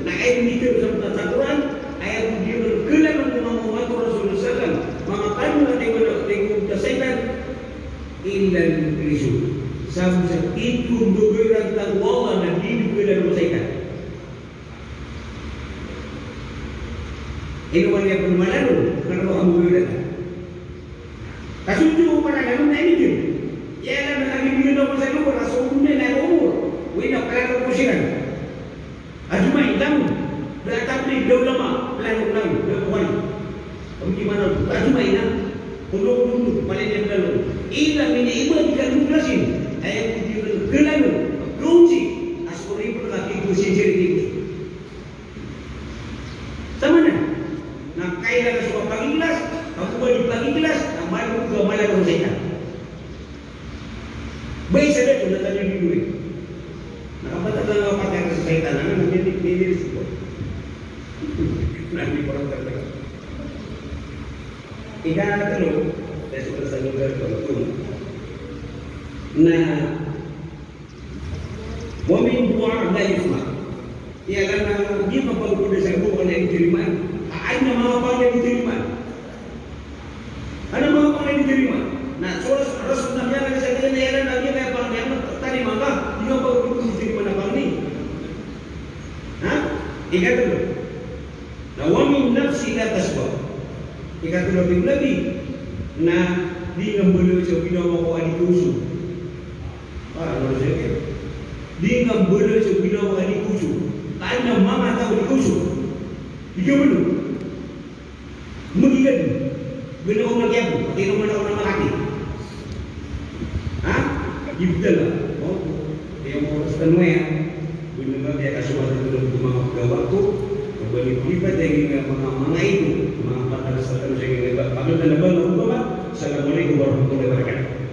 na ayat dito sa Quran ayat dito kelan ng mga Muhammad Rasulullah sallam mga kanu na tingog kasaytan ilan risul sa itu duguran tang wala na di duguran kasaytan inuwan niya pagmalalo karena kamu duguran kasunju pada ganun na ini ya lang nakagibigyan ako sa lugar rasulullah na umur wina kaya kusiran ajumay lang bertabli daw lama plano lang buwan gimana ajumay na tulong paling lalu ilang ini iba dikandunglasin ayat itu kelanu kunci askori berlaki kusi jadi sama na kaya lang sa pagi kelas aku bagi pagi kelas malu ke malah rosekan baik saja sudah tadi di duit nakapatag pakai kesehatan ano hindi risiko nanti orang terdekat ikatlo saya sudah sa lugar ko na wamin buwa na yusma ya karena dia mapagpunan sa buwan na diterima ay na mga pangyan diterima ano mga pangyan diterima na soras rasul na biya sa kanya na yalan na biya kaya pangyan tadi maka di mapagpunan diterima na pangni ha ikatlo na wamin nafsi la tasbah ikatlo lagi na di ngambelo sa ginawa ko ani kuso ano siya di ngambelo sa ginawa ani kuso kaya na mama tao di kuso di gambelo magigan ginawa ko nagyan pati naman ako na malaki ha gibdal oh kaya mo sa tanwe ginawa kaya kasuwat tulong ko mga paggawa ko balik-lipat yang mga itu mga patalas sa tanong sa mga pagod na ba Assalamualaikum warahmatullahi wabarakatuh.